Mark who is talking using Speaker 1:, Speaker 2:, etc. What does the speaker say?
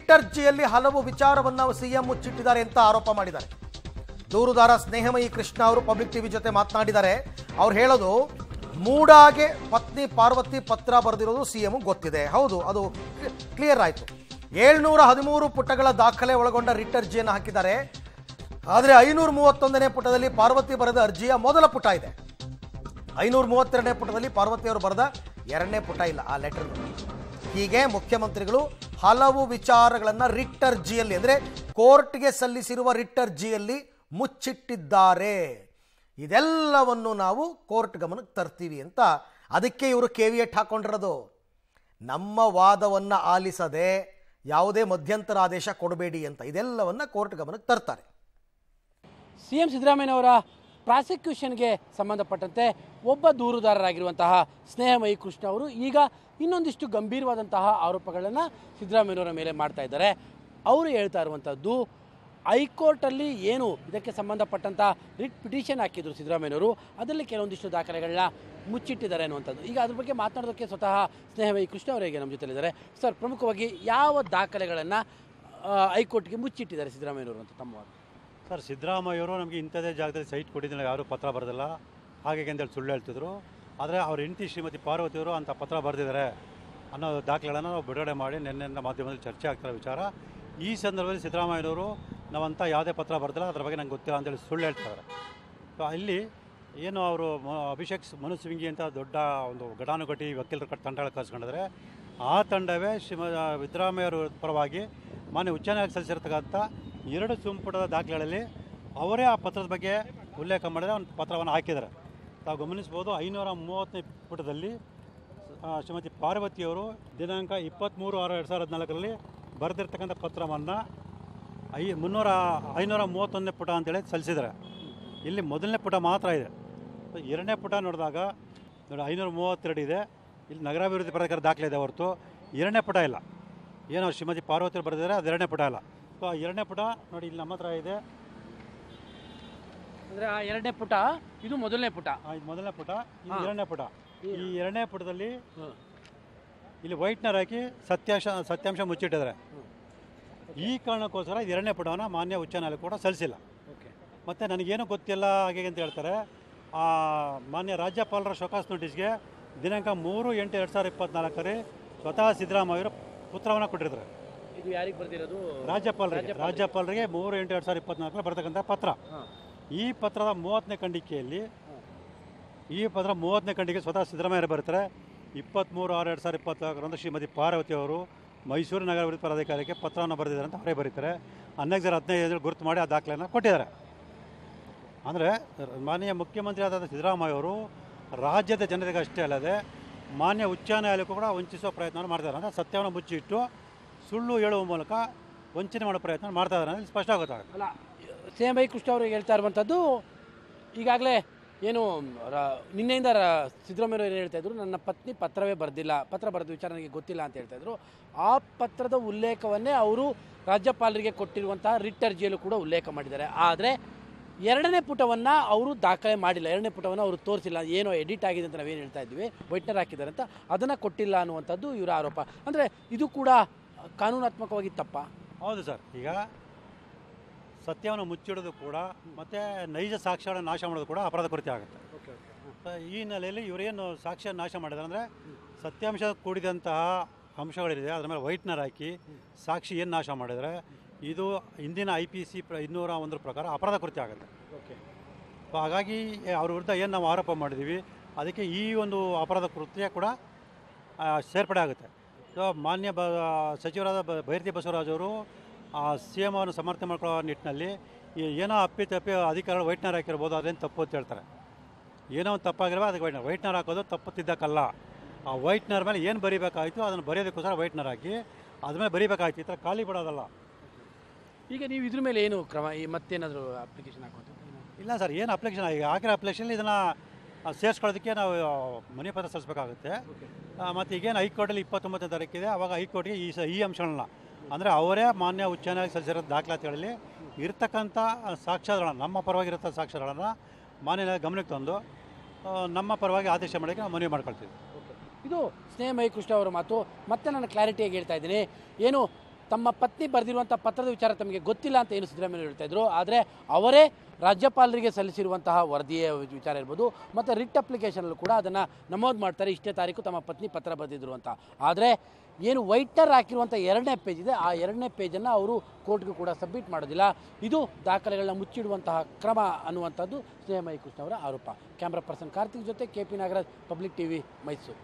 Speaker 1: Writ ಅರ್ಜಿಯಲ್ಲಿ ಹಲವು ವಿಚಾರವನ್ನು ಸಿಎಂ ಮುಚ್ಚಿಟ್ಟಿದ್ದಾರೆ ಅಂತ ಆರೋಪ ಮಾಡಿದ್ದಾರೆ. ದೂರುದಾರ ಸ್ನೇಹಮಯಿ ಕೃಷ್ಣ ಅವರು ಪಬ್ಲಿಕ್ ಟಿವಿ ಜೊತೆ ಮಾತನಾಡಿದ್ದಾರೆ. ಅವ್ರು ಹೇಳೋದು, ಮೂಡಾಗೆ ಪತ್ನಿ ಪಾರ್ವತಿ ಪತ್ರ ಬರೆದಿರೋದು ಸಿಎಂ ಗೊತ್ತಿದೆ. ಹೌದು, ಅದು ಕ್ಲಿಯರ್ ಆಯಿತು. 713 ಪುಟಗಳ ದಾಖಲೆ ಒಳಗೊಂಡ ರಿಟ್ ಅರ್ಜಿಯನ್ನು ಹಾಕಿದ್ದಾರೆ. ಆದರೆ 531ನೇ ಪುಟದಲ್ಲಿ ಪಾರ್ವತಿ ಬರೆದ ಅರ್ಜಿಯ ಮೊದಲ ಪುಟ ಇದೆ. 532ನೇ ಪುಟದಲ್ಲಿ ಪಾರ್ವತಿಯವರು ಬರೆದ 2ನೇ ಪುಟ ಇಲ್ಲ ಆ ಲೆಟರ್. ಹೀಗೆ ಮುಖ್ಯಮಂತ್ರಿಗಳು ಹಲವು ವಿಚಾರಗಳನ್ನು ರಿಟ್ ಅರ್ಜಿಯಲ್ಲಿ, ಅಂದರೆ ಕೋರ್ಟ್ಗೆ ಸಲ್ಲಿಸಿರುವ ರಿಟ್ ಅರ್ಜಿಯಲ್ಲಿ ಮುಚ್ಚಿಟ್ಟಿದ್ದಾರೆ. ಇದೆಲ್ಲವನ್ನು ನಾವು ಕೋರ್ಟ್ ಗಮನಕ್ಕೆ ತರ್ತೀವಿ ಅಂತ ಅದಕ್ಕೆ ಇವರು ಕೇವಿಯಟ್ ಹಾಕೊಂಡಿರೋದು. ನಮ್ಮ ವಾದವನ್ನು ಆಲಿಸದೆ ಯಾವುದೇ ಮಧ್ಯಂತರ ಆದೇಶ ಕೊಡಬೇಡಿ ಅಂತ ಇದೆಲ್ಲವನ್ನು ಕೋರ್ಟ್ ಗಮನಕ್ಕೆ ತರ್ತಾರೆ.
Speaker 2: ಸಿಎಂ ಸಿದ್ದರಾಮಯ್ಯನವರ ಪ್ರಾಸಿಕ್ಯೂಷನ್ಗೆ ಸಂಬಂಧಪಟ್ಟಂತೆ ಒಬ್ಬ ದೂರುದಾರರಾಗಿರುವಂತಹ ಸ್ನೇಹಮಯಿ ಕೃಷ್ಣ ಅವರು ಈಗ ಇನ್ನೊಂದಿಷ್ಟು ಗಂಭೀರವಾದಂತಹ ಆರೋಪಗಳನ್ನು ಸಿದ್ದರಾಮಯ್ಯನವರ ಮೇಲೆ ಮಾಡ್ತಾ ಇದ್ದಾರೆ. ಅವರು ಹೇಳ್ತಾ ಇರುವಂಥದ್ದು, ಹೈಕೋರ್ಟಲ್ಲಿ ಏನು ಇದಕ್ಕೆ ಸಂಬಂಧಪಟ್ಟಂಥ ರಿಟ್ ಪಿಟಿಷನ್ ಹಾಕಿದ್ರು ಸಿದ್ದರಾಮಯ್ಯನವರು, ಅದರಲ್ಲಿ ಕೆಲವೊಂದಿಷ್ಟು ದಾಖಲೆಗಳನ್ನ ಮುಚ್ಚಿಟ್ಟಿದ್ದಾರೆ ಅನ್ನುವಂಥದ್ದು. ಈಗ ಅದ್ರ ಬಗ್ಗೆ ಮಾತನಾಡೋದಕ್ಕೆ ಸ್ವತಃ ಸ್ನೇಹಮಯಿ ಕೃಷ್ಣ ಅವರಿಗೆ ನಮ್ಮ ಜೊತೆಲಿದ್ದಾರೆ. ಸರ್, ಪ್ರಮುಖವಾಗಿ ಯಾವ ದಾಖಲೆಗಳನ್ನು ಹೈಕೋರ್ಟ್ಗೆ ಮುಚ್ಚಿಟ್ಟಿದ್ದಾರೆ ಸಿದ್ದರಾಮಯ್ಯನವರು ಅಂತ ತಮ್ಮ ವಾದ?
Speaker 3: ಸರ್, ಸಿದ್ದರಾಮಯ್ಯವರು ನಮಗೆ ಇಂಥದೇ ಜಾಗದಲ್ಲಿ ಸೈಟ್ ಕೊಟ್ಟಿದ್ದಿಲ್ಲ, ಯಾರೂ ಪತ್ರ ಬರೆದಿಲ್ಲ ಹಾಗೆ ಅಂತೇಳಿ ಸುಳ್ಳು ಹೇಳ್ತಿದ್ರು. ಆದರೆ ಅವ್ರ ಹೆಂಡತಿ ಶ್ರೀಮತಿ ಪಾರ್ವತಿಯವರು ಅಂಥ ಪತ್ರ ಬರೆದಿದ್ದಾರೆ ಅನ್ನೋ ದಾಖಲೆಗಳನ್ನು ನಾವು ಬಿಡುಗಡೆ ಮಾಡಿ ನಿನ್ನೆಯಿಂದ ಮಾಧ್ಯಮದಲ್ಲಿ ಚರ್ಚೆ ಆಗ್ತಿರೋ ವಿಚಾರ. ಈ ಸಂದರ್ಭದಲ್ಲಿ ಸಿದ್ದರಾಮಯ್ಯನವರು ನಾವಂಥ ಯಾವುದೇ ಪತ್ರ ಬರೆದಿಲ್ಲ, ಅದ್ರ ಬಗ್ಗೆ ನಂಗೆ ಗೊತ್ತಿಲ್ಲ ಅಂತೇಳಿ ಸುಳ್ಳು ಹೇಳ್ತಾರೆ. ಸೊ ಇಲ್ಲಿ ಏನು ಅವರು ಅಭಿಷೇಕ್ ಮನು ಸಿಂಘಿ ಅಂತ ದೊಡ್ಡ ಒಂದು ಘಟಾನುಘಟಿ ವಕೀಲರ ತಂಡ ಕಳಿಸ್ಕೊಂಡಿದ್ದಾರೆ. ಆ ತಂಡವೇ ಸಿದ್ದರಾಮಯ್ಯವ್ರ ಪರವಾಗಿ ಮಾನ್ಯ ಉಚ್ಚ ನ್ಯಾಯಾಲಯ ಸಲ್ಲಿಸಿರ್ತಕ್ಕಂಥ 2 ಸಂಪುಟದ ದಾಖಲೆಗಳಲ್ಲಿ ಅವರೇ ಆ ಪತ್ರದ ಬಗ್ಗೆ ಉಲ್ಲೇಖ ಮಾಡಿದ ಒಂದು ಪತ್ರವನ್ನು ಹಾಕಿದ್ದಾರೆ. ತಾವು ಗಮನಿಸ್ಬೋದು, 530ನೇ ಪುಟದಲ್ಲಿ ಶ್ರೀಮತಿ ಪಾರ್ವತಿಯವರು ದಿನಾಂಕ 23/6/2014 ಬರೆದಿರ್ತಕ್ಕಂಥ ಪತ್ರವನ್ನು 531ನೇ ಪುಟ ಅಂತೇಳಿ ಸಲ್ಲಿಸಿದ್ದಾರೆ. ಇಲ್ಲಿ ಮೊದಲನೇ ಪುಟ ಮಾತ್ರ ಇದೆ. 2ನೇ ಪುಟ ನೋಡಿದಾಗ ನೋಡಿ 532 ಇದೆ. ಇಲ್ಲಿ ನಗರಾಭಿವೃದ್ಧಿ ಪ್ರಾಧಿಕಾರ ದಾಖಲೆ ಇದೆ ಹೊರತು 2ನೇ ಪುಟ ಇಲ್ಲ. ಏನೋ ಶ್ರೀಮತಿ ಪಾರ್ವತಿಯವರು ಬರೆದಿದ್ದಾರೆ, ಅದು 2ನೇ ಪುಟ ಇಲ್ಲ. ಸೊ ಆ 2ನೇ ಪುಟ ನೋಡಿ ಇಲ್ಲಿ ನಮ್ಮ ಹತ್ರ ಇದೆ.
Speaker 2: ಅಂದರೆ ಆ 2ನೇ ಪುಟ, ಇದು ಮೊದಲನೇ ಪುಟ.
Speaker 3: ಇದು ಮೊದಲನೇ ಪುಟ, ಇದು 2ನೇ ಪುಟ. ಈ 2ನೇ ಪುಟದಲ್ಲಿ ಇಲ್ಲಿ ವೈಟ್ನರ್ ಹಾಕಿ ಸತ್ಯಾಂಶ ಮುಚ್ಚಿಟ್ಟಿದ್ದಾರೆ. ಈ ಕಾರಣಕ್ಕೋಸ್ಕರ 2ನೇ ಪುಟವನ್ನು ಮಾನ್ಯ ಉಚ್ಚ ನ್ಯಾಯಾಲಯ ಕೂಡ ಸಲ್ಲಿಸಿಲ್ಲ. ಮತ್ತು ನನಗೇನು ಗೊತ್ತಿಲ್ಲ ಹಾಗೆ ಅಂತ ಹೇಳ್ತಾರೆ. ಮಾನ್ಯ ರಾಜ್ಯಪಾಲರ ಶೋಕಾಸ್ ನೋಟಿಸ್ಗೆ ದಿನಾಂಕ 3/8/2024 ಸ್ವತಃ ಸಿದ್ದರಾಮಯ್ಯವರು ಪತ್ರವನ್ನು ಕೊಟ್ಟಿರ್ತಾರೆ.
Speaker 2: ಇದು ಯಾರಿಗೆ ಬರೆದಿರೋದು?
Speaker 3: ರಾಜ್ಯಪಾಲರಿಗೆ 3/8/2024 ಬರ್ತಕ್ಕಂಥ ಪತ್ರ. ಈ ಪತ್ರದ 30ನೇ ಖಂಡಿಕೆಯಲ್ಲಿ ಸ್ವತಃ ಸಿದ್ದರಾಮಯ್ಯರು ಬರ್ತಾರೆ. 23/6/2024 ಶ್ರೀಮತಿ ಪಾರ್ವತಿ ಅವರು ಮೈಸೂರು ನಗರಾಭಿವೃದ್ಧಿ ಪ್ರಾಧಿಕಾರಕ್ಕೆ ಪತ್ರವನ್ನು ಬರೆದಿದ್ದಾರೆ ಅಂತ ಅವರೇ ಬರೀತಾರೆ. ಅನ್ನೆಕ್ಸರ್ 15 ಗುರುತು ಮಾಡಿ ಆ ದಾಖಲೆಯನ್ನು ಕೊಟ್ಟಿದ್ದಾರೆ. ಅಂದರೆ ಮಾನ್ಯ ಮುಖ್ಯಮಂತ್ರಿ ಆದ ಸಿದ್ದರಾಮಯ್ಯವರು ರಾಜ್ಯದ ಜನತೆಗೆ ಅಷ್ಟೇ ಅಲ್ಲದೆ ಮಾನ್ಯ ಉಚ್ಚ ನ್ಯಾಯಾಲಯಕ್ಕೂ ಕೂಡ ವಂಚಿಸುವ ಪ್ರಯತ್ನವನ್ನು ಮಾಡ್ತಾರೆ. ಅಂದರೆ ಸತ್ಯವನ್ನು ಮುಚ್ಚಿಟ್ಟು ಸುಳ್ಳು ಹೇಳುವ ಮೂಲಕ ವಂಚನೆ ಮಾಡೋ ಪ್ರಯತ್ನ ಮಾಡ್ತಾ ಇದ್ದಾರೆ ಅಂದರೆ ಸ್ಪಷ್ಟ ಗೊತ್ತಾಗುತ್ತೆ.
Speaker 2: ಅಲ್ಲ, ಸ್ನೇಹಮಯಿ ಕೃಷ್ಣ ಅವರಿಗೆ ಹೇಳ್ತಾ ಇರುವಂಥದ್ದು, ಈಗಾಗಲೇ ಏನು ನಿನ್ನೆಯಿಂದ ಸಿದ್ದರಾಮಯ್ಯ ಏನು ಹೇಳ್ತಾ ಇದ್ರು, ನನ್ನ ಪತ್ನಿ ಪತ್ರವೇ ಬರೆದಿಲ್ಲ, ಪತ್ರ ಬರೆದ ವಿಚಾರ ನನಗೆ ಗೊತ್ತಿಲ್ಲ ಅಂತ ಹೇಳ್ತಾ ಇದ್ರು. ಆ ಪತ್ರದ ಉಲ್ಲೇಖವನ್ನೇ ಅವರು ರಾಜ್ಯಪಾಲರಿಗೆ ಕೊಟ್ಟಿರುವಂತಹ ರಿಟ್ ಅರ್ಜಿಯಲ್ಲೂ ಕೂಡ ಉಲ್ಲೇಖ ಮಾಡಿದ್ದಾರೆ. ಆದರೆ 2ನೇ ಪುಟವನ್ನು ಅವರು ದಾಖಲೆ ಮಾಡಿಲ್ಲ, 2ನೇ ಪುಟವನ್ನು ಅವರು ತೋರಿಸಿಲ್ಲ. ಏನೋ ಎಡಿಟ್ ಆಗಿದೆ ಅಂತ ನಾವೇನು ಹೇಳ್ತಾ ಇದ್ವಿ, ವೈಟ್ನರ್ ಹಾಕಿದ್ದಾರೆ ಅಂತ, ಅದನ್ನು ಕೊಟ್ಟಿಲ್ಲ ಅನ್ನುವಂಥದ್ದು ಇವರ ಆರೋಪ. ಅಂದರೆ ಇದು ಕೂಡ ಕಾನೂನಾತ್ಮಕವಾಗಿ ತಪ್ಪ?
Speaker 3: ಹೌದು ಸರ್. ಈಗ ಸತ್ಯವನ್ನು ಮುಚ್ಚಿಡೋದು ಕೂಡ ಮತ್ತು ನೈಜ ಸಾಕ್ಷ್ಯಗಳನ್ನು ನಾಶ ಮಾಡೋದು ಕೂಡ ಅಪರಾಧ ಕೃತ್ಯ ಆಗುತ್ತೆ. ಈ ಹಿನ್ನೆಲೆಯಲ್ಲಿ ಇವರೇನು ಸಾಕ್ಷ್ಯ ನಾಶ ಮಾಡಿದ್ದಾರೆ ಅಂದರೆ ಸತ್ಯಾಂಶ ಕೂಡಿದಂತಹ ಅಂಶಗಳಿದೆ, ಅದರ ಮೇಲೆ ವೈಟ್ನರ್ ಹಾಕಿ ಸಾಕ್ಷಿ ಏನು ನಾಶ ಮಾಡಿದರೆ ಇದು ಇಂದಿನ IPC 201 ಪ್ರಕಾರ ಅಪರಾಧ ಕೃತ್ಯ ಆಗುತ್ತೆ. ಸೊ ಹಾಗಾಗಿ ಅವ್ರ ವಿರುದ್ಧ ಏನು ನಾವು ಆರೋಪ ಮಾಡಿದ್ದೀವಿ ಅದಕ್ಕೆ ಈ ಒಂದು ಅಪರಾಧ ಕೃತ್ಯ ಕೂಡ ಸೇರ್ಪಡೆ ಆಗುತ್ತೆ. ಸೊ ಮಾನ್ಯ ಸಚಿವರಾದ ಬೈರತಿ ಬಸವರಾಜ್ ಅವರು CM ಅನ್ನು ಸಮರ್ಥನೆ ಮಾಡ್ಕೊಳ್ಳೋ ನಿಟ್ಟಿನಲ್ಲಿ ಏನೋ ಅಪ್ಪಿತಪ್ಪಿ ಅಧಿಕಾರಿಗಳು ವೈಟ್ನರ್ ಹಾಕಿರ್ಬೋದು, ಅದೇನು ತಪ್ಪು ಅಂತ ಹೇಳ್ತಾರೆ. ಏನೋ ಒಂದು ತಪ್ಪಾಗಿರ್ಬೋದು, ಅದಕ್ಕೆ ವೈಟ್ನರ್ ಹಾಕೋದು ತಪ್ಪು ತಿದ್ದಕ್ಕಲ್ಲ. ಆ ವೈಟ್ನರ್ ಮೇಲೆ ಏನು ಬರೀಬೇಕಾಯಿತು ಅದನ್ನು ಬರೆಯೋದಕ್ಕೋಸ್ಕರ ವೈಟ್ನರ್ ಹಾಕಿ ಅದ್ಮೇಲೆ ಬರೀಬೇಕಾಯ್ತು, ಈ ಥರ ಖಾಲಿ ಬಿಡೋದಲ್ಲ.
Speaker 2: ಈಗ ನೀವು ಇದ್ರ ಮೇಲೆ ಏನು ಕ್ರಮ, ಮತ್ತೇನಾದರೂ ಅಪ್ಲಿಕೇಶನ್ ಹಾಕೋದು?
Speaker 3: ಇಲ್ಲ ಸರ್, ಏನು ಅಪ್ಲಿಕೇಶನ್ ಈಗ ಹಾಕಿರೋ ಅಪ್ಲಿಕೇಶನ್ ಇದನ್ನು ಸೇರಿಸ್ಕೊಳ್ಳೋದಕ್ಕೆ ನಾವು ಮನೆ ಪತ್ರ ಸಲ್ಲಿಸಬೇಕಾಗುತ್ತೆ. ಮತ್ತು ಈಗೇನು ಹೈಕೋರ್ಟಲ್ಲಿ 29ನೇ ತಾರೀಕಿದೆ, ಆವಾಗ ಹೈಕೋರ್ಟ್ಗೆ ಈ ಅಂಶಗಳನ್ನ ಅಂದರೆ ಅವರೇ ಮಾನ್ಯ ಉಚ್ಚ ನ್ಯಾಯಾಲಯ ಸಲ್ಲಿಸಿರೋ ದಾಖಲಾತಿಗಳಲ್ಲಿ ಇರ್ತಕ್ಕಂಥ ಸಾಕ್ಷ್ಯಗಳನ್ನು, ನಮ್ಮ ಪರವಾಗಿರೋ ಸಾಕ್ಷ್ಯಗಳನ್ನು ಮಾನ್ಯ ಗಮನಕ್ಕೆ ತಂದು ನಮ್ಮ ಪರವಾಗಿ ಆದೇಶ ಮಾಡೋಕ್ಕೆ ನಾವು ಮನವಿ ಮಾಡ್ಕೊಳ್ತೀವಿ.
Speaker 2: ಇದು ಸ್ನೇಹಮಯಿ ಕೃಷ್ಣ ಅವರ ಮಾತು. ಮತ್ತೆ ನಾನು ಕ್ಲಾರಿಟಿಯಾಗಿ ಹೇಳ್ತಾ ಇದ್ದೀನಿ, ಏನು ತಮ್ಮ ಪತ್ನಿ ಬರೆದಿರುವಂಥ ಪತ್ರದ ವಿಚಾರ ತಮಗೆ ಗೊತ್ತಿಲ್ಲ ಅಂತ ಏನು ಸಿದ್ದರಾಮಯ್ಯ ಹೇಳ್ತಾ ಇದ್ರು. ಆದರೆ ಅವರೇ ರಾಜ್ಯಪಾಲರಿಗೆ ಸಲ್ಲಿಸಿರುವಂತಹ ವರದಿಯ ವಿಚಾರ ಇರ್ಬೋದು ಮತ್ತು ರಿಟ್ ಅಪ್ಲಿಕೇಶನಲ್ಲೂ ಕೂಡ ಅದನ್ನು ನಮೂದು ಮಾಡ್ತಾರೆ, ಇಷ್ಟೇ ತಾರೀಕು ತಮ್ಮ ಪತ್ನಿ ಪತ್ರ ಬರೆದಿದ್ರು ಅಂತ. ಆದರೆ ಏನು ವೈಟ್ನರ್ ಹಾಕಿರುವಂಥ 2ನೇ ಪೇಜ್ ಇದೆ, ಆ 2ನೇ ಪೇಜನ್ನು ಅವರು ಕೋರ್ಟ್ಗೂ ಕೂಡ ಸಬ್ಮಿಟ್ ಮಾಡೋದಿಲ್ಲ. ಇದು ದಾಖಲೆಗಳನ್ನ ಮುಚ್ಚಿಡುವಂತಹ ಕ್ರಮ ಅನ್ನುವಂಥದ್ದು ಸ್ನೇಹಮಯಿ ಕೃಷ್ಣ ಅವರ ಆರೋಪ. ಕ್ಯಾಮ್ರಾ ಪರ್ಸನ್ ಕಾರ್ತಿಕ್ ಜೊತೆ KP Nagaraj, public TV, Mysuru.